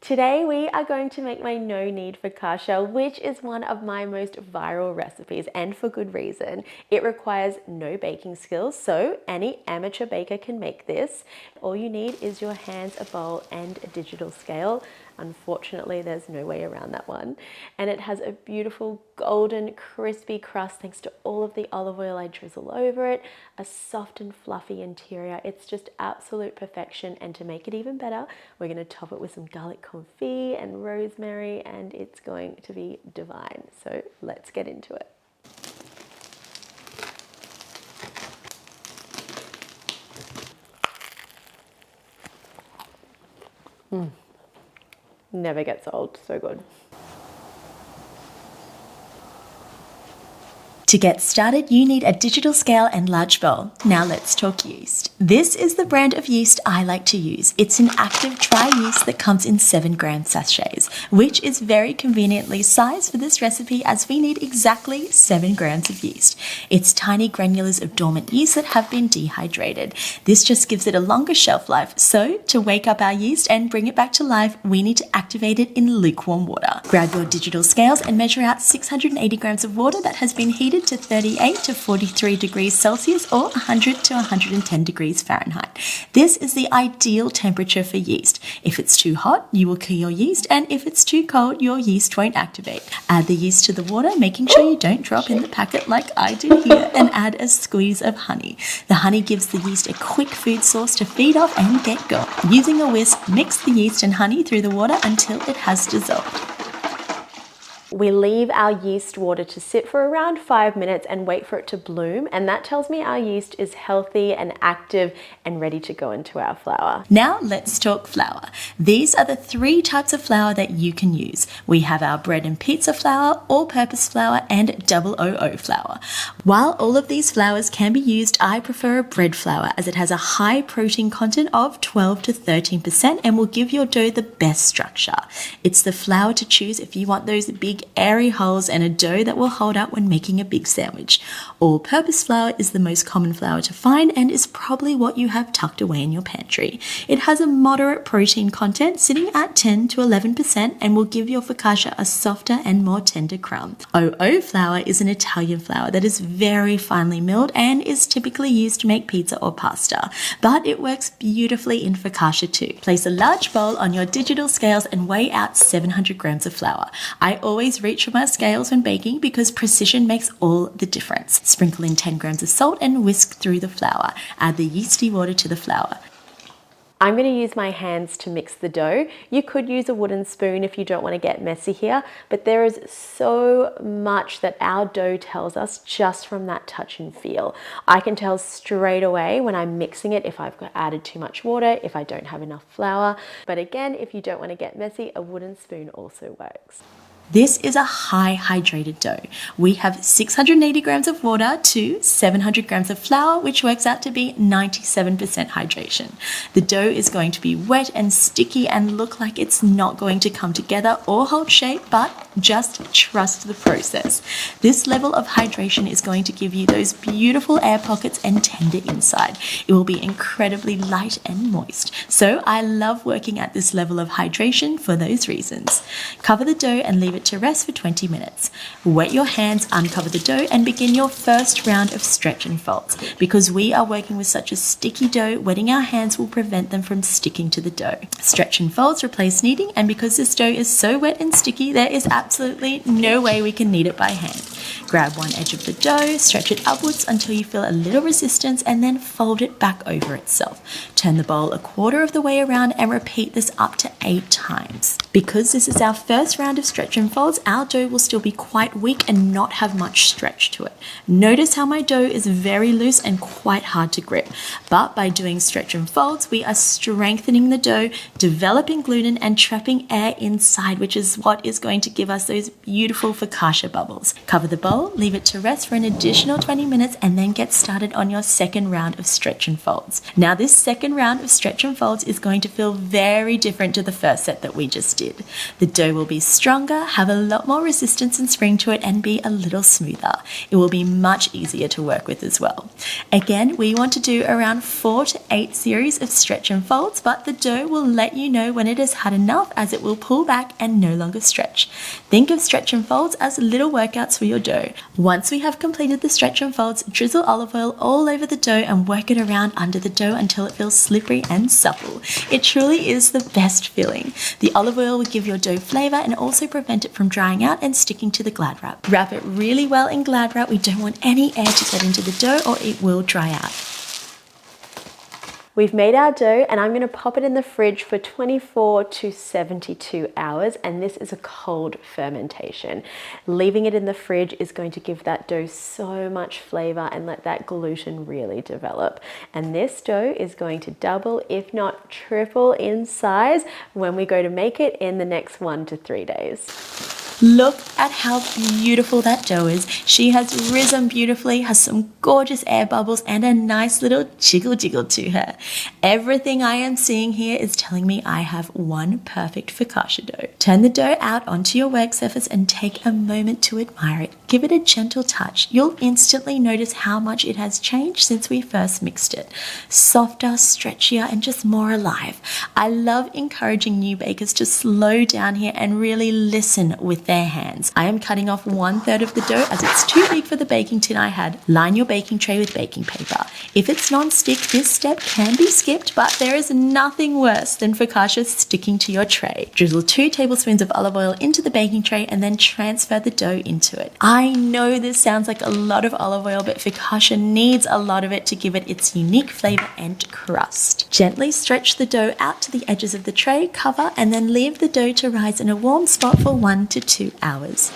Today we are going to make my no-knead focaccia, which is one of my most viral recipes, and for good reason. It requires no baking skills, so any amateur baker can make this. All you need is your hands, a bowl, and a digital scale. Unfortunately, there's no way around that one. And it has a beautiful golden crispy crust thanks to all of the olive oil I drizzle over it, a soft and fluffy interior. It's just absolute perfection, and to make it even better, we're going to top it with some garlic confit and rosemary, and it's going to be divine. So let's get into it. Never gets old, so good. To get started, you need a digital scale and large bowl. Now let's talk yeast. This is the brand of yeast I like to use. It's an active dry yeast that comes in 7-gram sachets, which is very conveniently sized for this recipe as we need exactly 7 grams of yeast. It's tiny granulars of dormant yeast that have been dehydrated. This just gives it a longer shelf life. So to wake up our yeast and bring it back to life, we need to activate it in lukewarm water. Grab your digital scales and measure out 680 grams of water that has been heated to 38 to 43 degrees Celsius or 100 to 110 degrees Fahrenheit. This is the ideal temperature for yeast. If it's too hot, you will kill your yeast, and if it's too cold, your yeast won't activate. Add the yeast to the water, making sure you don't drop in the packet like I do here, and add a squeeze of honey. The honey gives the yeast a quick food source to feed off and get going. Using a whisk, mix the yeast and honey through the water until it has dissolved. We leave our yeast water to sit for around 5 minutes and wait for it to bloom, and that tells me our yeast is healthy and active and ready to go into our flour. Now let's talk flour. These are the 3 types of flour that you can use. We have our bread and pizza flour, all-purpose flour, and 000 flour. While all of these flours can be used, I prefer a bread flour as it has a high protein content of 12 to 13% and will give your dough the best structure. It's the flour to choose if you want those big airy holes and a dough that will hold up when making a big sandwich. All-purpose flour is the most common flour to find and is probably what you have tucked away in your pantry. It has a moderate protein content sitting at 10 to 11% and will give your focaccia a softer and more tender crumb. 00 flour is an Italian flour that is very finely milled and is typically used to make pizza or pasta, but it works beautifully in focaccia too. Place a large bowl on your digital scales and weigh out 700 grams of flour. I always reach for my scales when baking because precision makes all the difference. Sprinkle in 10 grams of salt and whisk through the flour. Add the yeasty water to the flour. I'm going to use my hands to mix the dough. You could use a wooden spoon if you don't want to get messy here, but there is so much that our dough tells us just from that touch and feel. I can tell straight away when I'm mixing it if I've added too much water, if I don't have enough flour. But again, if you don't want to get messy, a wooden spoon also works. This is a high hydrated dough. We have 680 grams of water to 700 grams of flour, which works out to be 97% hydration. The dough is going to be wet and sticky and look like it's not going to come together or hold shape, but just trust the process. This level of hydration is going to give you those beautiful air pockets and tender inside. It will be incredibly light and moist. So I love working at this level of hydration for those reasons. Cover the dough and leave it to rest for 20 minutes. Wet your hands, uncover the dough, and begin your first round of stretch and folds. Because we are working with such a sticky dough, wetting our hands will prevent them from sticking to the dough. Stretch and folds replace kneading, and because this dough is so wet and sticky, there is absolutely no way we can knead it by hand. Grab one edge of the dough, stretch it upwards until you feel a little resistance, and then fold it back over itself. Turn the bowl a quarter of the way around and repeat this up to 8 times. Because this is our first round of stretch and folds, our dough will still be quite weak and not have much stretch to it. Notice how my dough is very loose and quite hard to grip, but by doing stretch and folds, we are strengthening the dough, developing gluten and trapping air inside, which is what is going to give us those beautiful focaccia bubbles. Cover the bowl, leave it to rest for an additional 20 minutes, and then get started on your second round of stretch and folds. Now, this second round of stretch and folds is going to feel very different to the first set that we just did. The dough will be stronger, have a lot more resistance and spring to it, and be a little smoother. It will be much easier to work with as well. Again, we want to do around 4 to 8 series of stretch and folds, but the dough will let you know when it has had enough, as it will pull back and no longer stretch. Think of stretch and folds as little workouts for your dough. Once we have completed the stretch and folds, drizzle olive oil all over the dough and work it around under the dough until it feels slippery and supple. It truly is the best feeling. The olive oil will give your dough flavour and also prevent it from drying out and sticking to the Glad wrap. Wrap it really well in Glad wrap. We don't want any air to get into the dough or it will dry out. We've made our dough and I'm going to pop it in the fridge for 24 to 72 hours, and this is a cold fermentation. Leaving it in the fridge is going to give that dough so much flavor and let that gluten really develop. And this dough is going to double, if not triple in size when we go to make it in the next 1 to 3 days. Look at how beautiful that dough is. She has risen beautifully, has some gorgeous air bubbles and a nice little jiggle to her. Everything I am seeing here is telling me I have one perfect focaccia dough. Turn the dough out onto your work surface and take a moment to admire it. Give it a gentle touch. You'll instantly notice how much it has changed since we first mixed it. Softer, stretchier, and just more alive. I love encouraging new bakers to slow down here and really listen with their hands. I am cutting off 1/3 of the dough as it's too big for the baking tin I had. Line your baking tray with baking paper. If it's non-stick, this step can be skipped, but there is nothing worse than focaccia sticking to your tray. Drizzle 2 tablespoons of olive oil into the baking tray and then transfer the dough into it. I know this sounds like a lot of olive oil, but focaccia needs a lot of it to give it its unique flavor and crust. Gently stretch the dough out to the edges of the tray, cover, and then leave the dough to rise in a warm spot for 1 to 2 hours.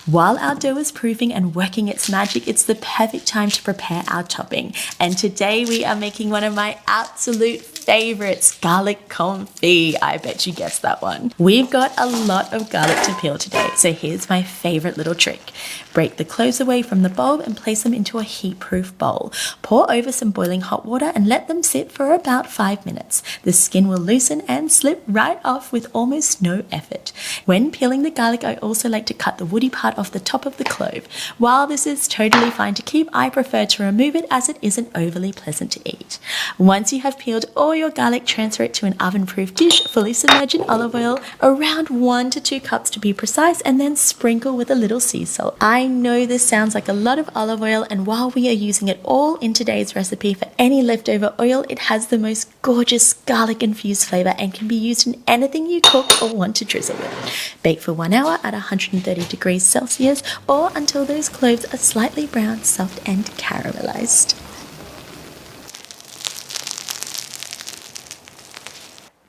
While our dough is proofing and working its magic, it's the perfect time to prepare our topping. And today we are making one of my absolute favorites, garlic confit. I bet you guessed that one. We've got a lot of garlic to peel today, so here's my favorite little trick. Break the cloves away from the bulb and place them into a heat-proof bowl. Pour over some boiling hot water and let them sit for about 5 minutes. The skin will loosen and slip right off with almost no effort. When peeling the garlic, I also like to cut the woody part off the top of the clove. While this is totally fine to keep, I prefer to remove it as it isn't overly pleasant to eat. Once you have peeled all your garlic, transfer it to an oven-proof dish, fully submerge in olive oil, around 1 to 2 cups to be precise, and then sprinkle with a little sea salt. I know this sounds like a lot of olive oil, and while we are using it all in today's recipe for any leftover oil, it has the most gorgeous garlic-infused flavor and can be used in anything you cook or want to drizzle with. Bake for 1 hour at 130 degrees Celsius or until those cloves are slightly brown, soft, and caramelized.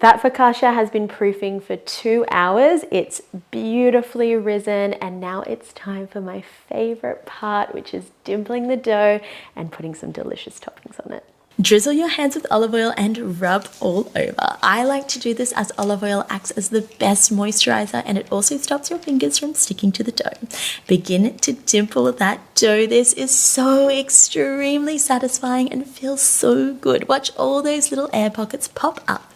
That focaccia has been proofing for 2 hours. It's beautifully risen, and now it's time for my favorite part, which is dimpling the dough and putting some delicious toppings on it. Drizzle your hands with olive oil and rub all over. I like to do this as olive oil acts as the best moisturizer, and it also stops your fingers from sticking to the dough. Begin to dimple that dough. This is so extremely satisfying and feels so good. Watch all those little air pockets pop up.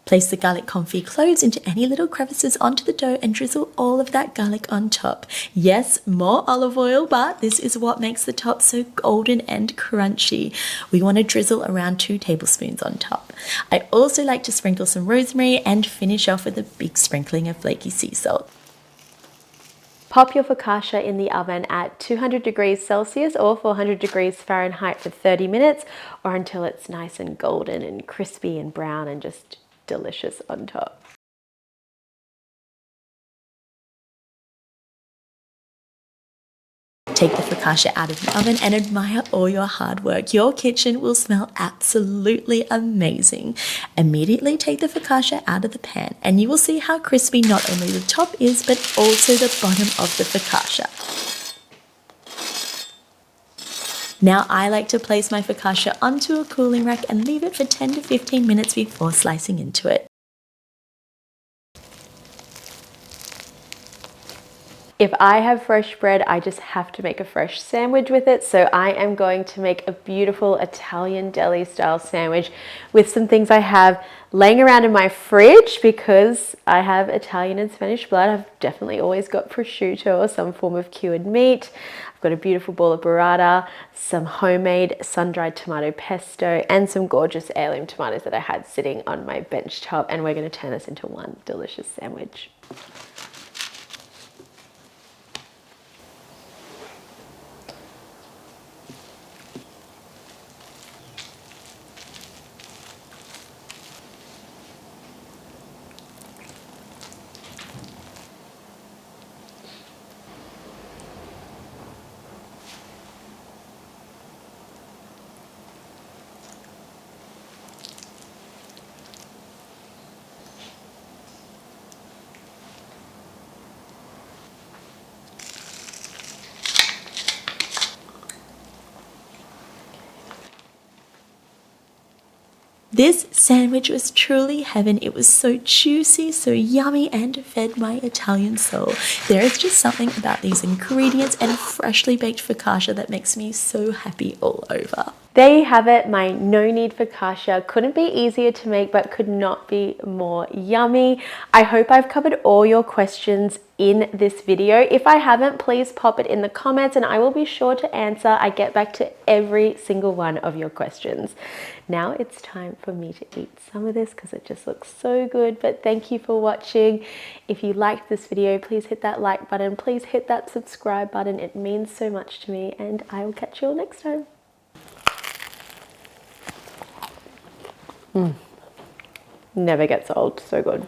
Place the garlic confit cloves into any little crevices onto the dough and drizzle all of that garlic on top. Yes, more olive oil, but this is what makes the top so golden and crunchy. We want to drizzle around 2 tablespoons on top. I also like to sprinkle some rosemary and finish off with a big sprinkling of flaky sea salt. Pop your focaccia in the oven at 200 degrees Celsius or 400 degrees Fahrenheit for 30 minutes, or until it's nice and golden and crispy and brown and just delicious on top. Take the focaccia out of the oven and admire all your hard work. Your kitchen will smell absolutely amazing. Immediately take the focaccia out of the pan and you will see how crispy not only the top is, but also the bottom of the focaccia. Now I like to place my focaccia onto a cooling rack and leave it for 10 to 15 minutes before slicing into it. If I have fresh bread, I just have to make a fresh sandwich with it. So I am going to make a beautiful Italian deli style sandwich with some things I have laying around in my fridge because I have Italian and Spanish blood. I've definitely always got prosciutto or some form of cured meat. I've got a beautiful bowl of burrata, some homemade sun-dried tomato pesto, and some gorgeous heirloom tomatoes that I had sitting on my bench top. And we're going to turn this into one delicious sandwich. This sandwich was truly heaven. It was so juicy, so yummy, and fed my Italian soul. There is just something about these ingredients and freshly baked focaccia that makes me so happy all over. There you have it, my no knead focaccia. Couldn't be easier to make, but could not be more yummy. I hope I've covered all your questions in this video. If I haven't, please pop it in the comments and I will be sure to answer. I get back to every single one of your questions. Now it's time for me to eat some of this because it just looks so good. But thank you for watching. If you liked this video, please hit that like button. Please hit that subscribe button. It means so much to me, and I will catch you all next time. Never gets old. So good.